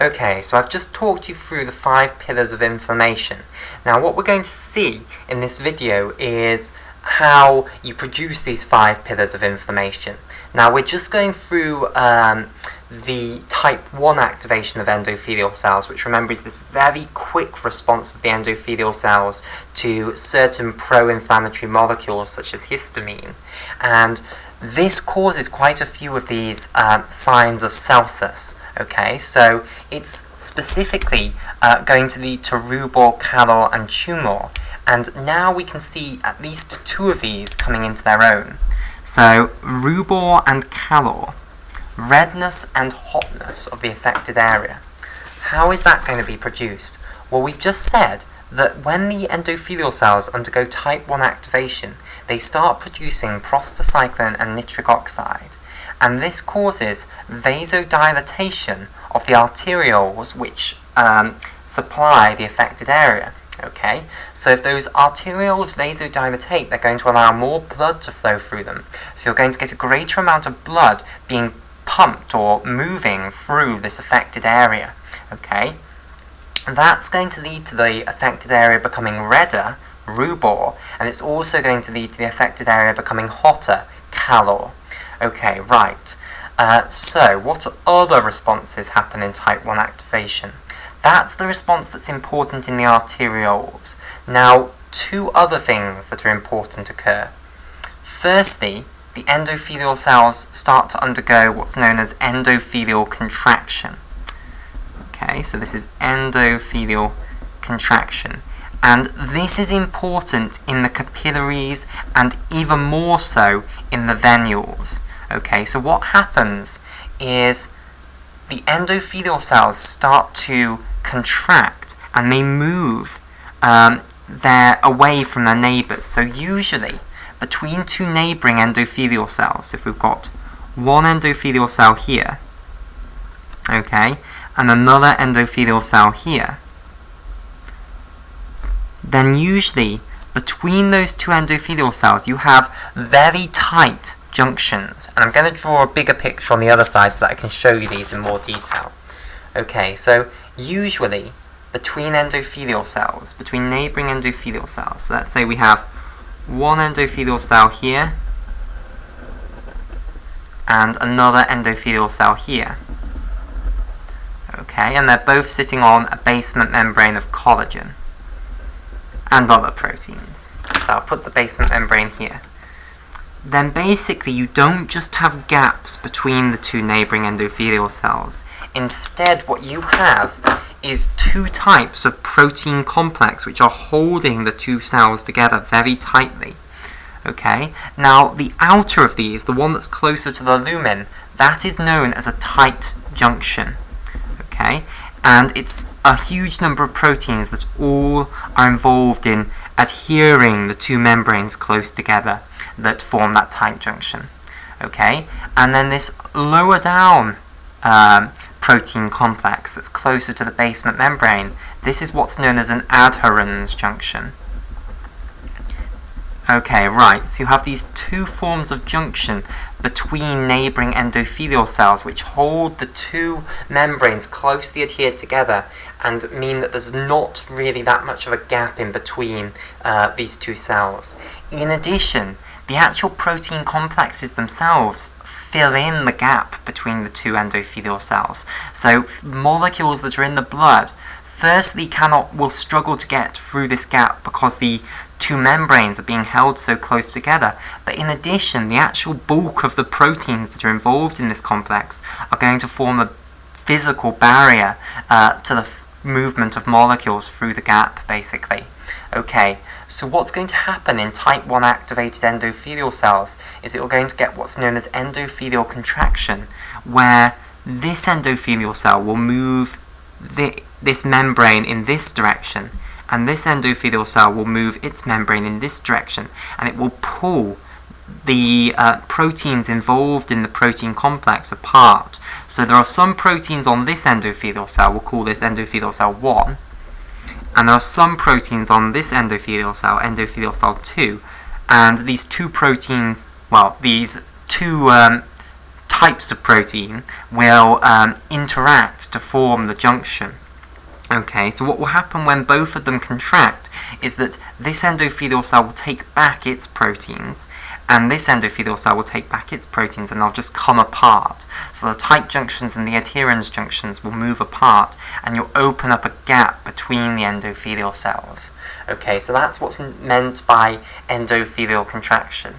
Okay, so I've just talked you through the 5 pillars of inflammation. Now what we're going to see in this video is how you produce these 5 pillars of inflammation. Now we're just going through the type 1 activation of endothelial cells, which remember is this very quick response of the endothelial cells to certain pro-inflammatory molecules such as histamine. And this causes quite a few of these signs of celsus. Okay, so it's specifically going to lead to rubor, calor, and tumor. And now we can see at least 2 of these coming into their own. So rubor and calor, redness and hotness of the affected area. How is that going to be produced? Well, we've just said that when the endothelial cells undergo type 1 activation, they start producing prostacyclin and nitric oxide. And this causes vasodilatation of the arterioles which supply the affected area. Okay, so if those arterioles vasodilate, they're going to allow more blood to flow through them. So you're going to get a greater amount of blood being pumped or moving through this affected area. Okay, and that's going to lead to the affected area becoming redder, rubor, and it's also going to lead to the affected area becoming hotter, calor. Okay, right. So what other responses happen in type 1 activation? That's the response that's important in the arterioles. Now, 2 other things that are important occur. Firstly, the endothelial cells start to undergo what's known as endothelial contraction. Okay, so this is endothelial contraction. And this is important in the capillaries and even more so in the venules. Okay, so what happens is the endothelial cells start to contract and they move away from their neighbours. So usually between 2 neighbouring endothelial cells, if we've got one endothelial cell here, okay, and another endothelial cell here, then usually between those 2 endothelial cells you have very tight junctions. And I'm going to draw a bigger picture on the other side so that I can show you these in more detail. Okay, so usually between endothelial cells, between neighbouring endothelial cells, so let's say we have one endothelial cell here and another endothelial cell here. Okay, and they're both sitting on a basement membrane of collagen and other proteins. So I'll put the basement membrane here. Then basically you don't just have gaps between the 2 neighbouring endothelial cells. Instead what you have is 2 types of protein complex which are holding the 2 cells together very tightly. Okay, now the outer of these, the one that's closer to the lumen, that is known as a tight junction. Okay, and it's a huge number of proteins that all are involved in adhering the 2 membranes close together that form that tight junction. Okay, and then this lower down protein complex that's closer to the basement membrane, this is what's known as an adherens junction. Okay, right, so you have these 2 forms of junction between neighbouring endothelial cells which hold the 2 membranes closely adhered together and mean that there's not really that much of a gap in between these 2 cells. In addition, the actual protein complexes themselves fill in the gap between the 2 endothelial cells. So molecules that are in the blood firstly will struggle to get through this gap because the 2 membranes are being held so close together, but in addition the actual bulk of the proteins that are involved in this complex are going to form a physical barrier to the movement of molecules through the gap, basically. Okay, so what's going to happen in type 1 activated endothelial cells is that you're going to get what's known as endothelial contraction, where this endothelial cell will move this membrane in this direction, and this endothelial cell will move its membrane in this direction, and it will pull the proteins involved in the protein complex apart. So there are some proteins on this endothelial cell, we'll call this endothelial cell 1, and there are some proteins on this endothelial cell 2, and these 2 proteins, well, these 2 types of protein will interact to form the junction. Okay, so what will happen when both of them contract is that this endothelial cell will take back its proteins, and this endothelial cell will take back its proteins, and they'll just come apart. So the tight junctions and the adherens junctions will move apart, and you'll open up a gap between the endothelial cells. Okay, so that's what's meant by endothelial contraction.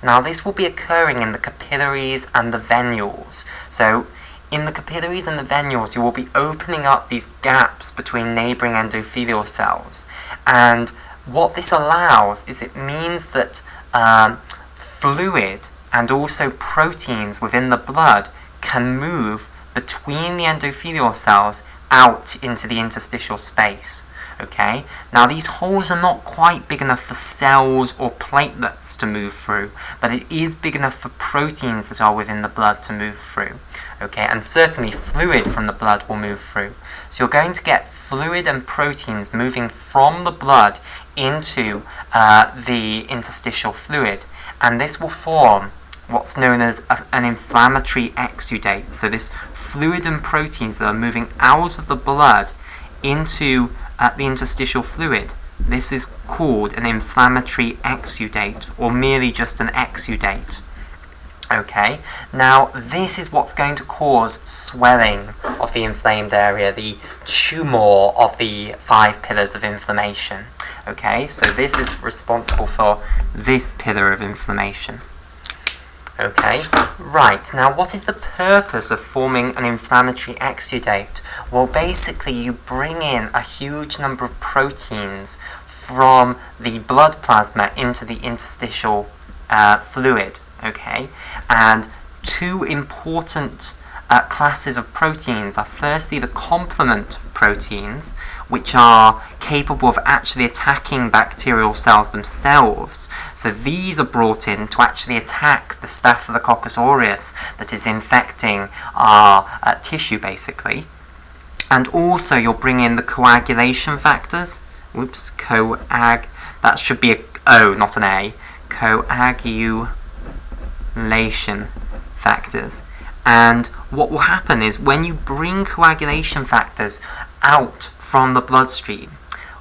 Now this will be occurring in the capillaries and the venules. So in the capillaries and the venules, you will be opening up these gaps between neighbouring endothelial cells. And what this allows is it means that fluid and also proteins within the blood can move between the endothelial cells out into the interstitial space. Okay, now these holes are not quite big enough for cells or platelets to move through, but it is big enough for proteins that are within the blood to move through. Okay, and certainly fluid from the blood will move through. So you're going to get fluid and proteins moving from the blood into the interstitial fluid, and this will form what's known as an inflammatory exudate. So this fluid and proteins that are moving out of the blood into the interstitial fluid, this is called an inflammatory exudate, or merely just an exudate. Okay, now this is what's going to cause swelling of the inflamed area, the tumour of the 5 pillars of inflammation. Okay, so this is responsible for this pillar of inflammation. Okay, right, now what is the purpose of forming an inflammatory exudate? Well, basically you bring in a huge number of proteins from the blood plasma into the interstitial fluid. Okay, and two important classes of proteins are firstly the complement proteins, which are capable of actually attacking bacterial cells themselves. So these are brought in to actually attack the Staphylococcus aureus that is infecting our tissue, basically. And also you'll bring in the coagulation factors. Whoops, that should be a O, not an A. Coagulation factors. And what will happen is when you bring coagulation factors out from the bloodstream,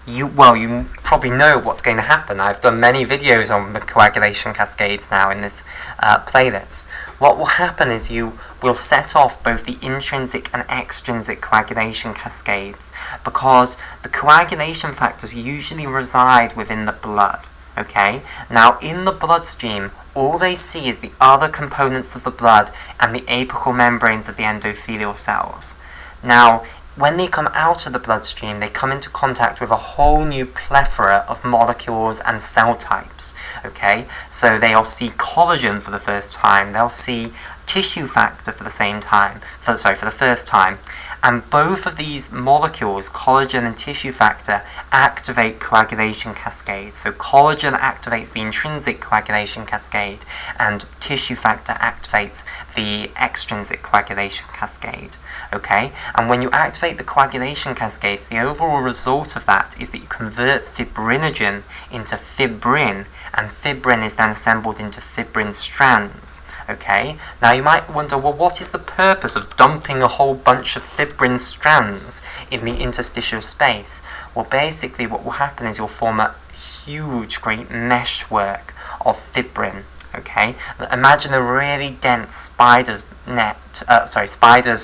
you probably know what's going to happen. I've done many videos on the coagulation cascades now in this playlist. What will happen is you will set off both the intrinsic and extrinsic coagulation cascades, because the coagulation factors usually reside within the blood. Okay, now in the bloodstream, all they see is the other components of the blood and the apical membranes of the endothelial cells. Now, when they come out of the bloodstream, they come into contact with a whole new plethora of molecules and cell types. Okay, so they'll see collagen for the first time, they'll see tissue factor for the first time. And both of these molecules, collagen and tissue factor, activate coagulation cascades. So collagen activates the intrinsic coagulation cascade, and tissue factor activates the extrinsic coagulation cascade. Okay? And when you activate the coagulation cascades, the overall result of that is that you convert fibrinogen into fibrin, and fibrin is then assembled into fibrin strands. Okay, now you might wonder, well, what is the purpose of dumping a whole bunch of fibrin strands in the interstitial space? Well, basically what will happen is you'll form a huge, great meshwork of fibrin. Okay, imagine a really dense spider's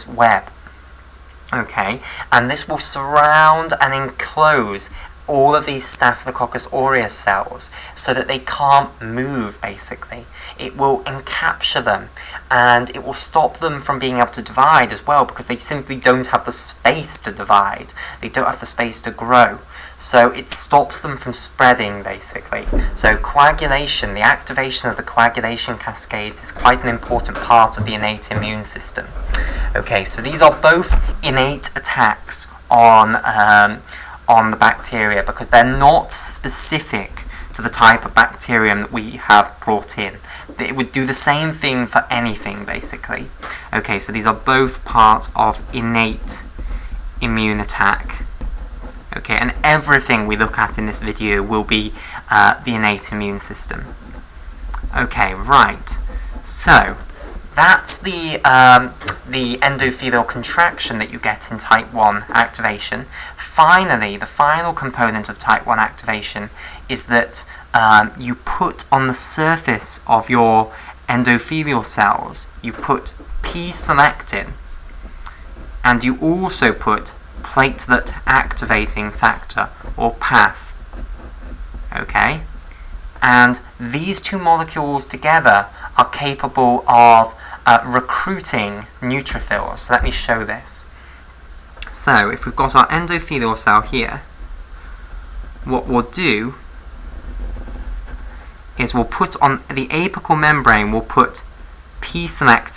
web. Okay, and this will surround and enclose all of these Staphylococcus aureus cells so that they can't move, basically. It will encapture them, and it will stop them from being able to divide as well, because they simply don't have the space to divide. They don't have the space to grow. So it stops them from spreading, basically. So coagulation, the activation of the coagulation cascades, is quite an important part of the innate immune system. Okay, so these are both innate attacks on the bacteria, because they're not specific to the type of bacterium that we have brought in. It would do the same thing for anything, basically. Okay, so these are both parts of innate immune attack. Okay, and everything we look at in this video will be the innate immune system. Okay, right. So, that's the endothelial contraction that you get in type 1 activation. Finally, the final component of type 1 activation is that you put on the surface of your endothelial cells, you put P-selectin, and you also put platelet activating factor, or PAF. Okay? And these two molecules together are capable of recruiting neutrophils. So let me show this. So if we've got our endothelial cell here, what we'll do is we'll put on the apical membrane, we'll put P-selectin,